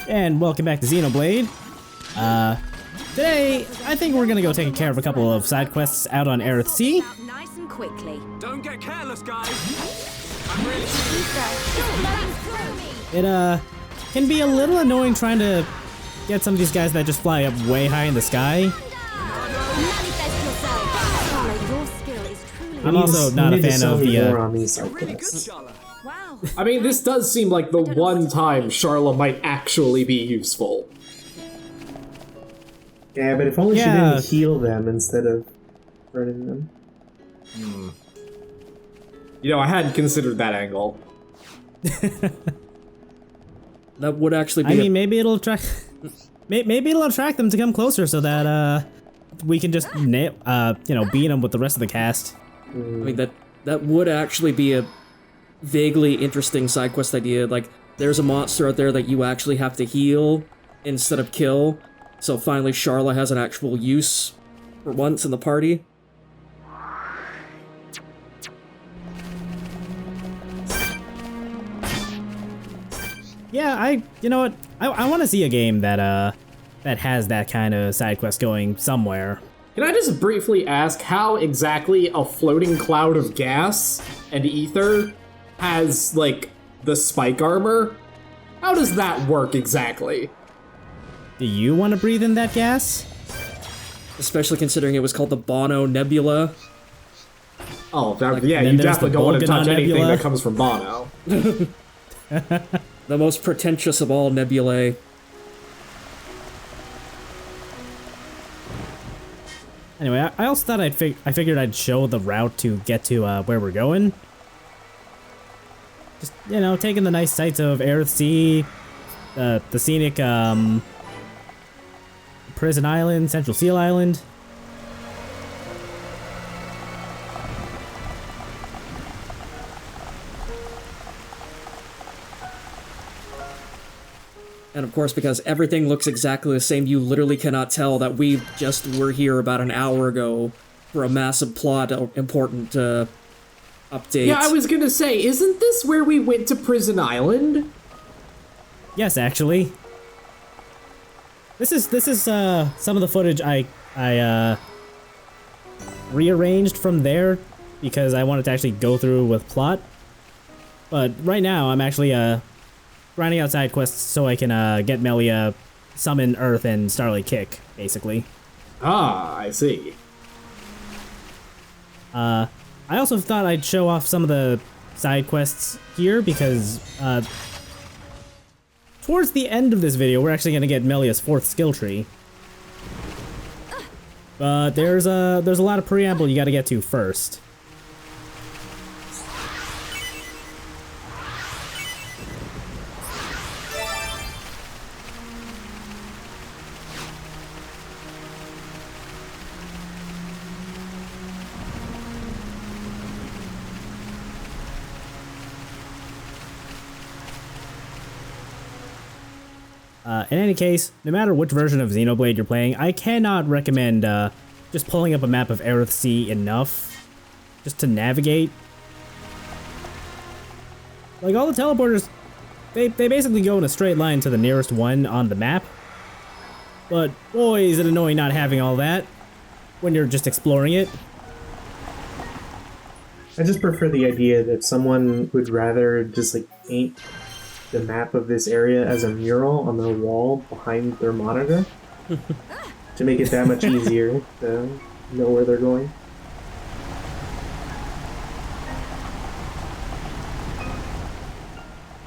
And welcome back to Xenoblade. Today, I think we're gonna go take care of a couple of side quests out on Eryth Sea. Nice and quickly. Don't get careless, guys. I'm really It can be a little annoying trying to get some of these guys that just fly up way high in the sky. I'm also not a fan of the on these side quests. Wow. I mean, this does seem like the one time Charla might actually be useful. Yeah, but if only she didn't heal them instead of burning them. You know, I hadn't considered that angle. That would actually be. I mean, maybe it'll attract. Maybe it'll attract them to come closer, so that we can just beat them with the rest of the cast. I mean, that would actually be a vaguely interesting side quest idea. Like, there's a monster out there that you actually have to heal instead of kill. So finally, Charla has an actual use for once in the party. Yeah, you know what? I want to see a game that has that kind of side quest going somewhere. Can I just briefly ask how exactly a floating cloud of gas and ether has, like, the spike armor? How does that work exactly? Do you want to breathe in that gas? Especially considering it was called the Bono Nebula. Oh, Like, yeah, then you there's definitely the don't want to touch Bolganon anything Nebula. that comes from Bono. The most pretentious of all nebulae. Anyway, I also thought I figured I'd show the route to get to where we're going. Just, you know, taking the nice sights of Eryth Sea, the scenic Prison Island, Central Seal Island. And of course, because everything looks exactly the same, you literally cannot tell that we just were here about an hour ago for a massive plot important update. Yeah, I was gonna say, isn't this where we went to Prison Island? Yes, actually. This is some of the footage I rearranged from there because I wanted to actually go through with plot. But right now, I'm actually grinding out side quests so I can get Melia, summon Earth, and Starlight Kick, basically. Ah, I see. I also thought I'd show off some of the side quests here because towards the end of this video, we're actually going to get Melia's 4th skill tree. But there's a lot of preamble you got to get to first. In any case, no matter which version of Xenoblade you're playing, I cannot recommend just pulling up a map of Eryth Sea enough just to navigate. Like, all the teleporters, they basically go in a straight line to the nearest one on the map. But boy, is it annoying not having all that when you're just exploring it. I just prefer the idea that someone would rather just like paint the map of this area as a mural on their wall behind their monitor to make it that much easier to know where they're going.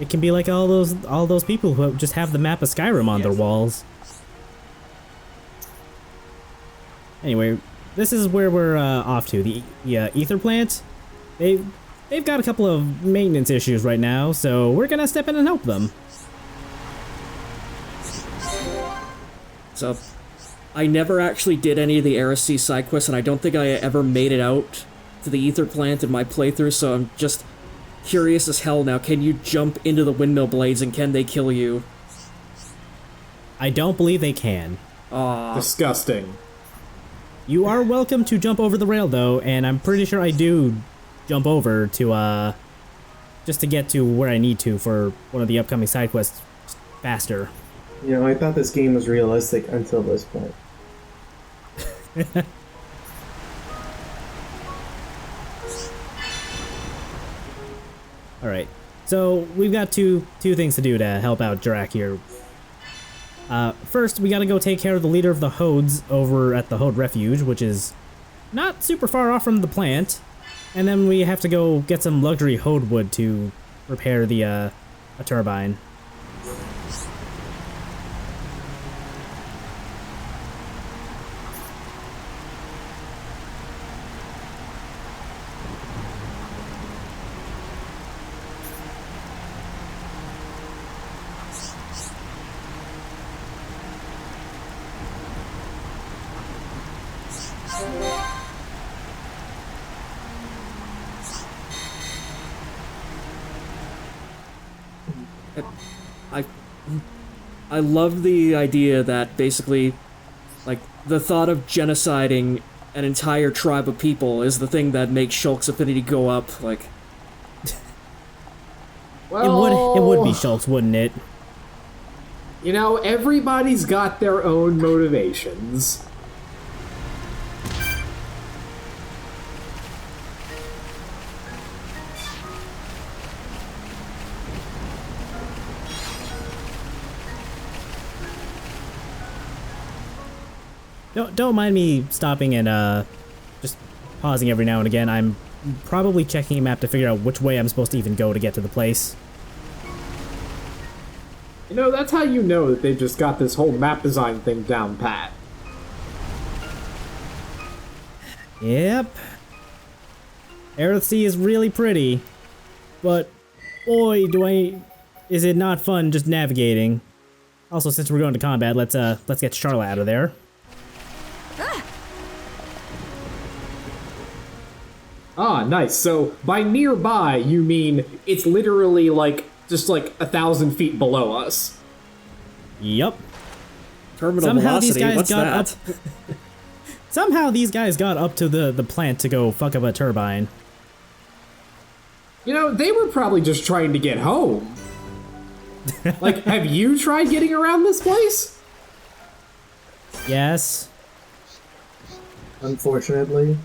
It can be like all those people who just have the map of Skyrim on their walls. Anyway, this is where we're off to, the ether plant. They've got a couple of maintenance issues right now, so we're gonna step in and help them. So, I never actually did any of the Eryth Sea side quests, and I don't think I ever made it out to the ether plant in my playthrough, so I'm just curious as hell now. Can you jump into the windmill blades, and can they kill you? I don't believe they can. Disgusting. You are welcome to jump over the rail, though, and I'm pretty sure I do jump over to, just to get to where I need to for one of the upcoming side quests faster. You know, I thought this game was realistic until this point. Alright, so we've got two things to do to help out Drac here. First, we gotta go take care of the leader of the Hodes over at the Hode Refuge, which is not super far off from the plant. And then we have to go get some luxury Hode wood to repair the, a turbine. I love the idea that basically, like, the thought of genociding an entire tribe of people is the thing that makes Shulk's affinity go up, like... Well, It would be Shulk's, wouldn't it? You know, everybody's got their own motivations. Don't mind me stopping and just pausing every now and again. I'm probably checking a map to figure out which way I'm supposed to even go to get to the place. You know, that's how you know that they've just got this whole map design thing down pat. Yep. Eryth Sea is really pretty, but boy, is it not fun just navigating. Also, since we're going to combat, let's get Charlotte out of there. Ah, nice. So, by nearby, you mean it's literally, like, just like 1,000 feet below us. Yup. Terminal Somehow these velocity, guys what's got that? up. Somehow these guys got up to the plant to go fuck up a turbine. You know, they were probably just trying to get home. Like, have you tried getting around this place? Yes. Unfortunately.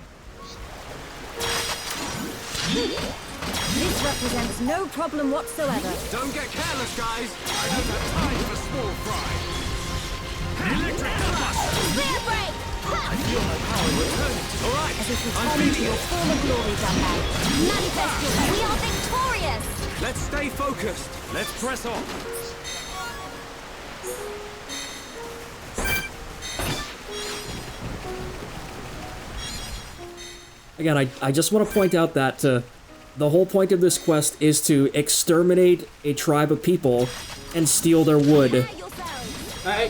This represents no problem whatsoever. Don't get careless, guys. I don't have time for small fry. Electric blast! Spear break! I feel my power returning. All right, As if I'm returning to feeling your it. former glory, Dunban. Manifest your we are victorious! Let's stay focused. Let's press on. Again, I just want to point out that the whole point of this quest is to exterminate a tribe of people and steal their wood.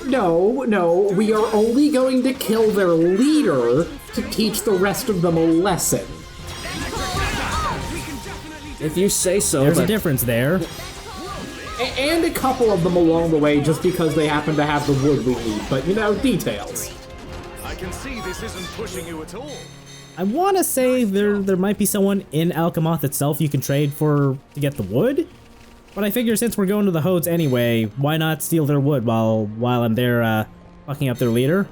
No, we are only going to kill their leader to teach the rest of them a lesson. If you say so, There's but a difference there. And a couple of them along the way just because they happen to have the wood we need, but you know, details. I can see this isn't pushing you at all. I want to say there might be someone in Alchemoth itself you can trade for to get the wood, but I figure since we're going to the Hodes anyway, why not steal their wood while I'm there fucking up their leader?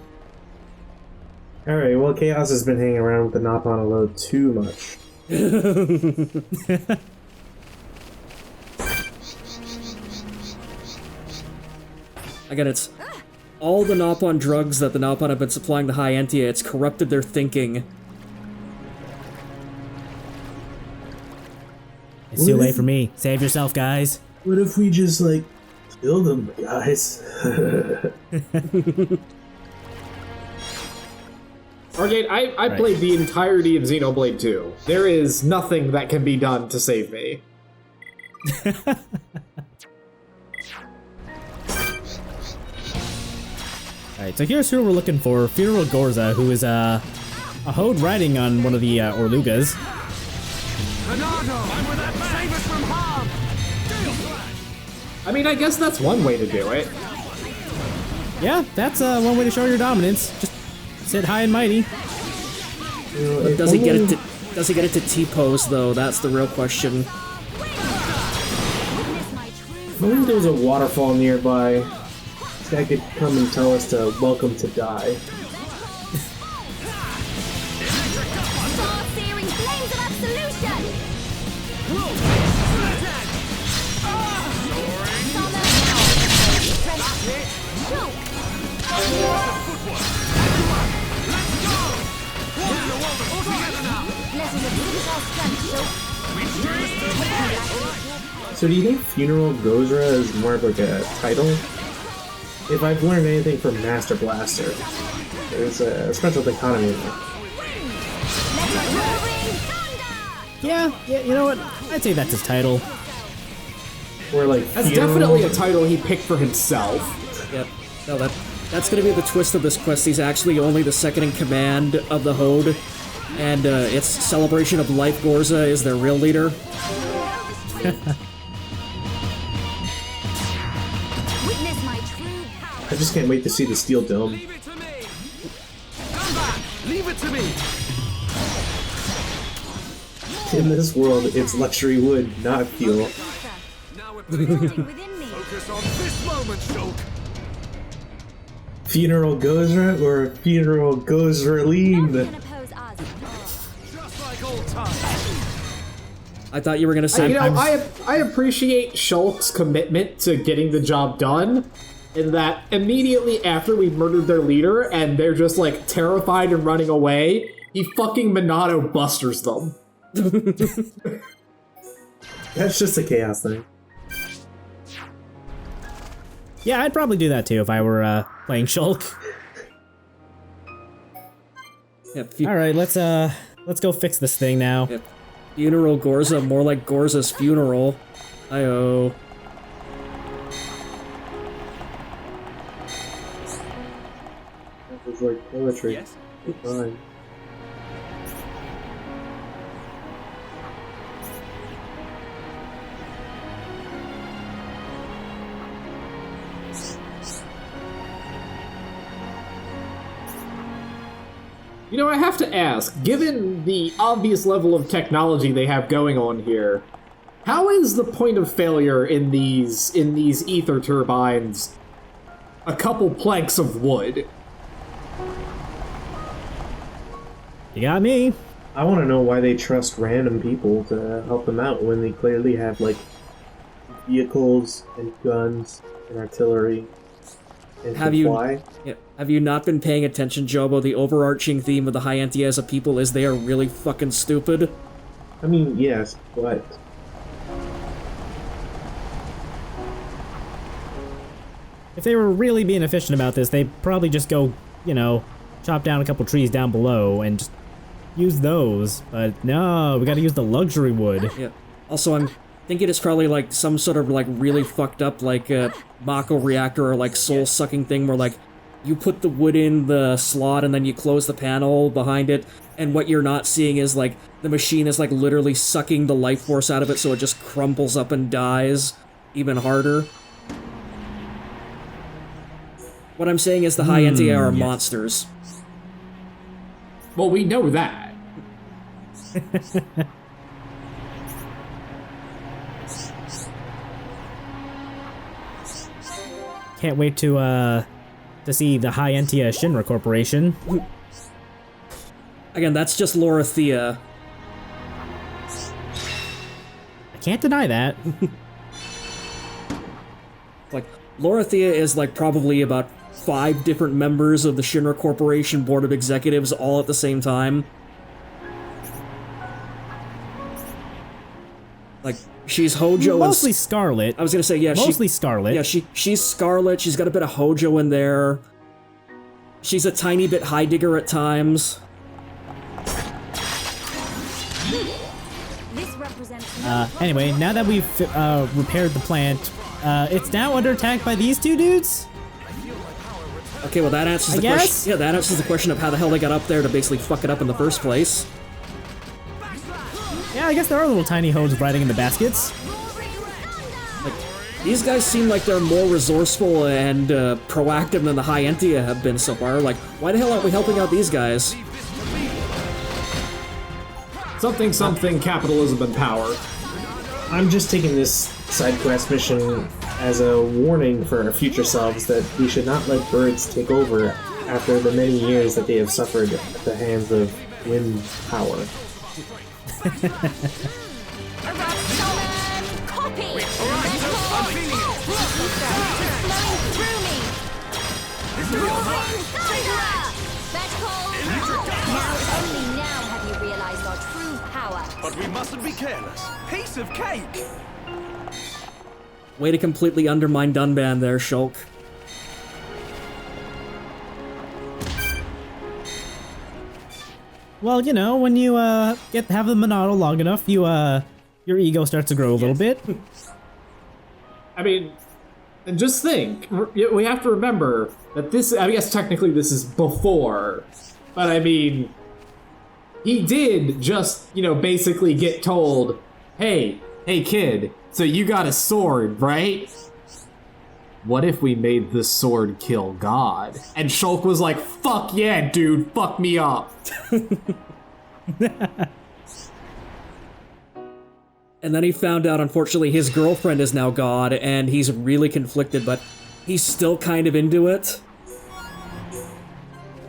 Alright, well, Chaos has been hanging around with the Nop on a load too much. again, it's all the Nopon drugs that the Nopon have been supplying the High Entia. It's corrupted their thinking. It's too late for me. Save yourself, guys. What if we just, like, kill them, guys? Argate, I played the entirety of Xenoblade 2. There is nothing that can be done to save me. Alright, so here's who we're looking for. Funeral Gorza, who is a Hode riding on one of the Orlugas. Bernardo, I'm with that man. Save us from harm. I mean, I guess that's one way to do it. Yeah, that's one way to show your dominance. Just sit high and mighty. But does he get it to T-pose though? That's the real question. If only there was a waterfall nearby. This guy could come and tell us to welcome to die. Star-searing flames of absolution! So do you think Funeral Gozra is more of like a title? If I've learned anything from Master Blaster, there's a special dichotomy in there. Yeah, you know what? I'd say that's his title. Or like That's Funeral- definitely a title he picked for himself. Yep. No, that's gonna be the twist of this quest. He's actually only the second in command of the Hode, and it's Celebration of Life Gorza is their real leader. Witness my true power. I just can't wait to see the Steel Dome. Leave it to me! Come back! Leave it to me! In this world, it's luxury wood, not fuel. Now we're putting Within me. focus on this moment, Shulk! Funeral Gozra or Funeral Gozraline? Can oppose us. Just like old times! I thought you were gonna say. You know, I appreciate Shulk's commitment to getting the job done, in that immediately after we murdered their leader and they're just like terrified and running away, he fucking Monado busters them. That's just a chaos thing. Yeah, I'd probably do that too if I were playing Shulk. Yep, All right, let's go fix this thing now. yep. Funeral Gorza, more like Gorza's funeral. Ayo. That was like poetry. Yes? Fine. You know, I have to ask, given the obvious level of technology they have going on here, how is the point of failure in these ether turbines a couple planks of wood? You got me. I want to know why they trust random people to help them out when they clearly have, like, vehicles and guns and artillery and Have can you- fly. Yeah. Have you not been paying attention, Jobo? The overarching theme of the High Entia as a people is they are really fucking stupid. I mean, yes, but If they were really being efficient about this, they'd probably just go, you know, chop down a couple trees down below and just use those. But no, we gotta use the luxury wood. Yeah. Also, I'm thinking it's probably like some sort of like really fucked up like Mako reactor or like soul sucking thing where like you put the wood in the slot and then you close the panel behind it, and what you're not seeing is like the machine is like literally sucking the life force out of it so it just crumples up and dies even harder. What I'm saying is the High Entia are monsters. Well, we know that. Can't wait to see the High Entia Shinra Corporation. Again, that's just Lorithia. I can't deny that. Like, Lorithia is like probably about 5 different members of the Shinra Corporation Board of Executives all at the same time. Like, she's Hojo Mostly and... Scarlet. I was gonna say, yeah, Mostly Scarlet. Yeah, she's Scarlet, she's got a bit of Hojo in there. She's a tiny bit Heidegger at times. This represents Anyway, now that we've repaired the plant, it's now under attack by these two dudes? Okay, well that answers I the guess? question. Yeah, that answers the question of how the hell they got up there to basically fuck it up in the first place. Yeah, I guess there are little tiny hodes riding in the baskets. These guys seem like they're more resourceful and proactive than the High Entia have been so far. Like, why the hell aren't we helping out these guys? Something, capitalism and power. I'm just taking this side quest mission as a warning for our future selves that we should not let birds take over after the many years that they have suffered at the hands of wind power. Summon copy! I'm feeling it. Flowing through me! This will be all right. Roaring thunder! Vertical! Now, only now have you realized our true power. But we mustn't be careless. Piece of cake! Way to completely undermine Dunban there, Shulk. Well, you know, when you have the Monado long enough, your ego starts to grow a little bit. I mean, and just think, we have to remember that this, I guess technically this is before, but I mean, he did just, you know, basically get told, hey kid, so you got a sword, right? What if we made the sword kill God? And Shulk was like, fuck yeah, dude, fuck me up. And then he found out, unfortunately, his girlfriend is now God, and he's really conflicted, but he's still kind of into it.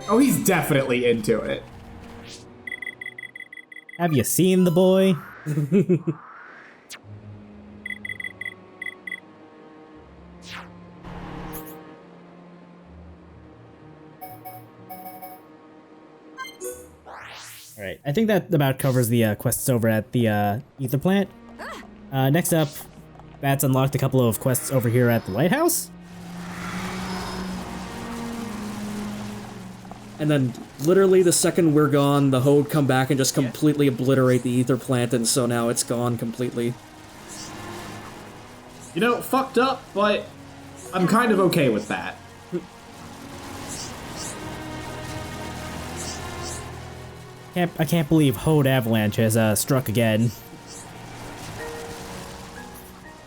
Oh, he's definitely into it. Have you seen the boy? Alright, I think that about covers the quests over at the ether plant. Next up, Bat's unlocked a couple of quests over here at the lighthouse. And then, literally, the second we're gone, the Hode come back and just completely obliterate the ether plant, and so now it's gone completely. You know, fucked up, but I'm kind of okay with that. I can't believe Hode Avalanche has struck again.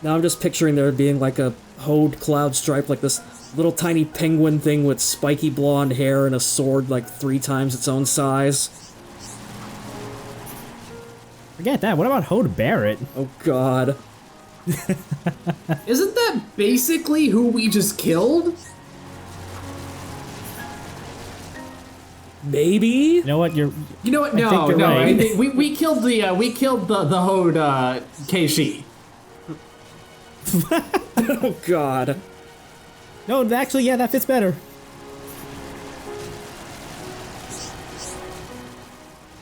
Now I'm just picturing there being like a Hode cloud stripe, like this little tiny penguin thing with spiky blonde hair and a sword like 3 times its own size. Forget that, what about Hode Barrett? Oh god. Isn't that basically who we just killed? Maybe? You know what, You know what? No, think you're no. right. I think we killed the Hode Keishi. Oh god. No, actually, yeah, that fits better.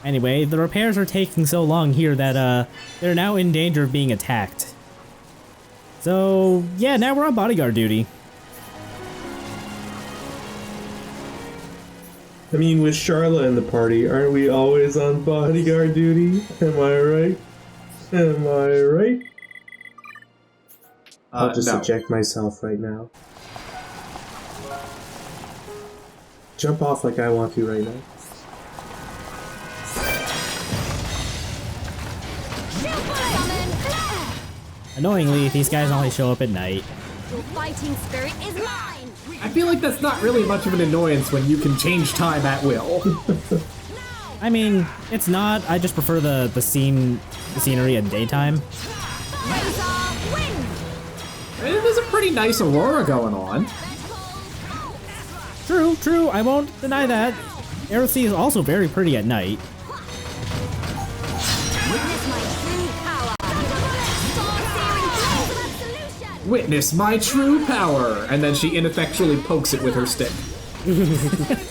Anyway, the repairs are taking so long here that they're now in danger of being attacked. So, yeah, now we're on bodyguard duty. I mean, with Charla in the party, aren't we always on bodyguard duty? Am I right? Am I right? I'll just no. eject myself right now. Jump off like I want to right now. Annoyingly, these guys only show up at night. Your fighting spirit is mine! I feel like that's not really much of an annoyance when you can change time at will. I mean, it's not. I just prefer the scenery at daytime. Razor wind! It is a pretty nice aurora going on. True, I won't deny that. Eryth Sea is also very pretty at night. Witness my true power! Star-searing flames of absolution! Witness my true power! And then she ineffectually pokes it with her stick. Manifest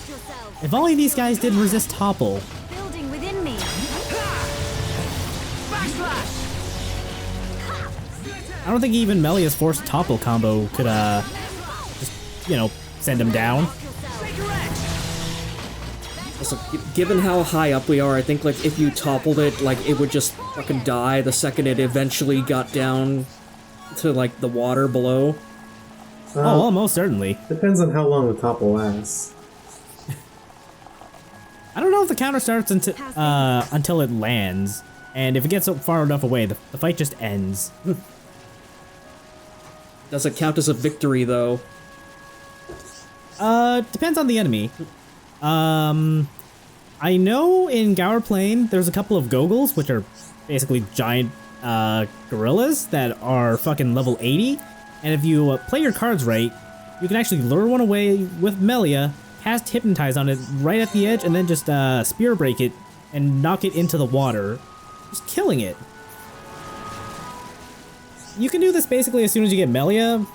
yourself! If only these guys didn't resist topple. Building within me! Backslash! I don't think even Melia's forced topple combo could just, you know, send him down. Also, given how high up we are, I think like if you toppled it, like it would just fucking die the second it eventually got down to like the water below. Oh, well, most certainly. Depends on how long the topple lasts. I don't know if the counter starts until it lands, and if it gets far enough away, the fight just ends. Does it count as a victory though? Depends on the enemy. I know in Gower Plain there's a couple of Gogles, which are basically giant gorillas that are fucking level 80, and if you play your cards right, you can actually lure one away with Melia, cast Hypnotize on it right at the edge, and then just spear break it and knock it into the water, just killing it. You can do this basically as soon as you get Melia,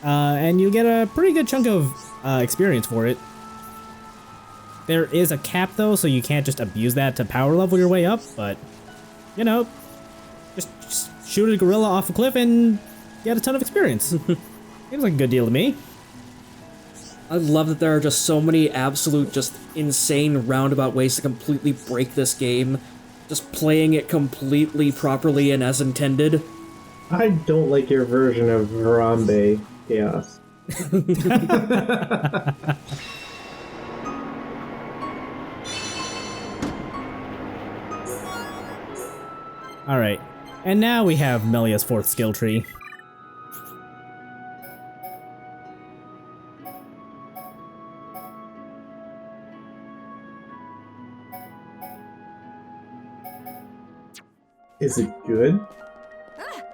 and you get a pretty good chunk of experience for it. There is a cap though, so you can't just abuse that to power level your way up, but, you know, just shoot a gorilla off a cliff and get a ton of experience. Seems like a good deal to me. I love that there are just so many absolute, just insane roundabout ways to completely break this game. Just playing it completely properly and as intended. I don't like your version of Harambe Chaos. Alright, and now we have Melia's 4th skill tree. Is it good?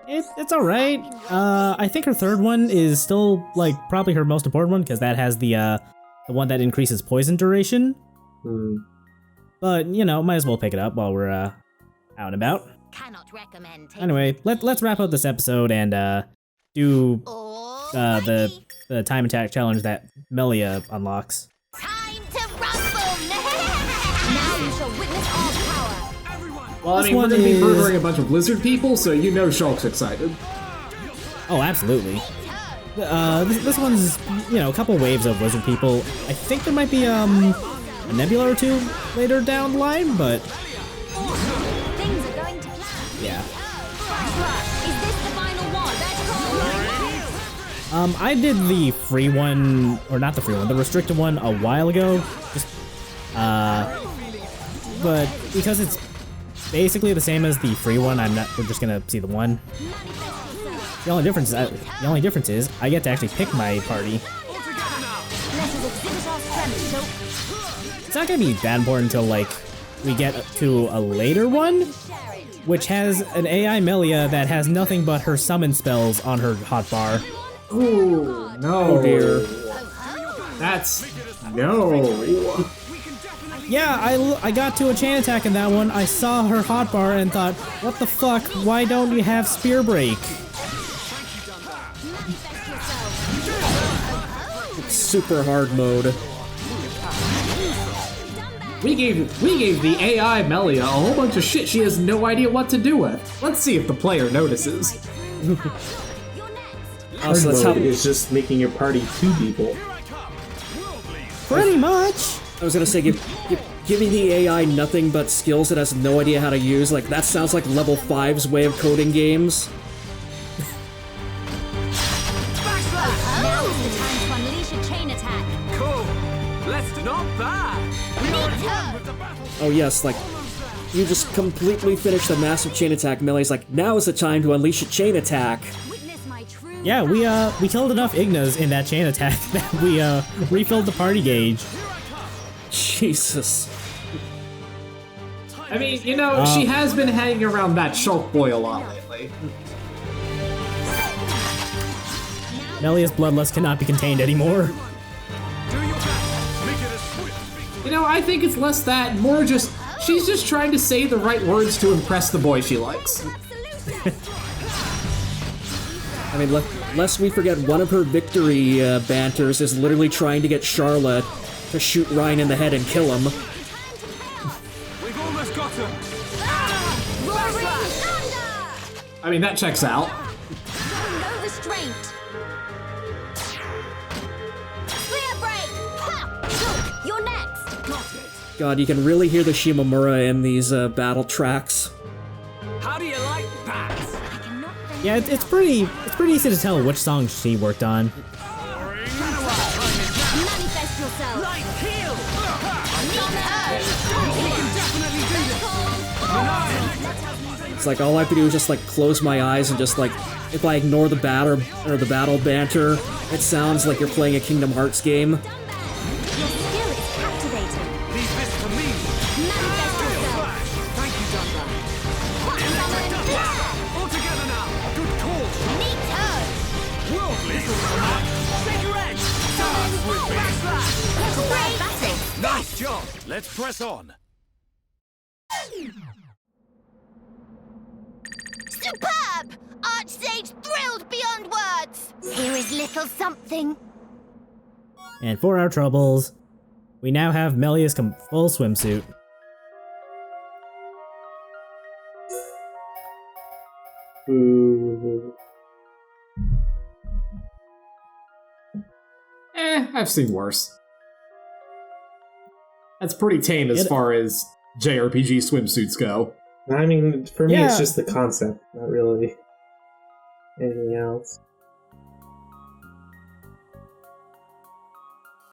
It's alright. I think her 3rd one is still, like, probably her most important one, because that has the one that increases poison duration. But, you know, might as well pick it up while we're, out and about. Cannot recommend taking Anyway, let's wrap up this episode and, do, the time attack challenge that Melia unlocks. time to rumble! Now you shall witness all power. Well, I This mean, we're one gonna be is- murdering a bunch of lizard people, so you know Shulk's excited. Oh, absolutely. This one's, you know, a couple waves of lizard people. I think there might be, a nebula or two later down the line, but Things are going to plan. yeah. Is this the final one? I did the free one, or not the free one, the restricted one a while ago. Just, but because it's basically the same as the free one, we're just gonna see the one. The only difference is I get to actually pick my party. Let us exhibit our strength, so It's not gonna be that important until like we get to a later one, which has an AI Melia that has nothing but her summon spells on her hotbar. Ooh, no. Oh dear. That's... no. Yeah, I got to a chain attack in that one. I saw her hotbar and thought, what the fuck? Why don't you have spear break? Super hard mode. We gave the AI Melia a whole bunch of shit she has no idea what to do with. Let's see if the player notices. Also, that's how It's just making your party 2 people. Pretty much. I was gonna say, giving the AI nothing but skills it has no idea how to use. Like that sounds like level 5's way of coding games. now is the time to unleash a chain attack. Cool. Let's not bad. We are at one with the battle. Oh yes, like you just completely finished the massive chain attack. Melia's like, now is the time to unleash a chain attack. Witness my true Yeah, we killed enough Ignas in that chain attack that we refilled the party gauge. Jesus. I mean, you know, she has been hanging around that Shulk boy a lot lately. Melia's bloodlust cannot be contained anymore. Do your best. Make it a swift. You know, I think it's less that, more just, she's just trying to say the right words to impress the boy she likes. I mean, lest we forget, one of her victory banters is literally trying to get Charlotte to shoot Ryan in the head and kill him. We've almost got him. roaring thunder. I mean, that checks out. No restraint. Spear break. Ha! Look, you're next. Got it. God, you can really hear the Shimamura in these battle tracks. How do you like that? I cannot face Yeah, it's pretty easy to tell which song she worked on. manifest yourself. Light heal. It's like all I have to do is just like close my eyes and just like, if I ignore the battle or the battle banter, it sounds like you're playing a Kingdom Hearts game. Your skill is captivating. Leave this to me. Manifest yourself. Thank you, Dunbar. Summon. Nice job. Let's press on. Superb! Archsage thrilled beyond words! Here is little something. And for our troubles, we now have Melia's full swimsuit. Ooh. I've seen worse. That's pretty tame as far as JRPG swimsuits go. I mean, for me, Yeah. it's just the concept, not really anything else.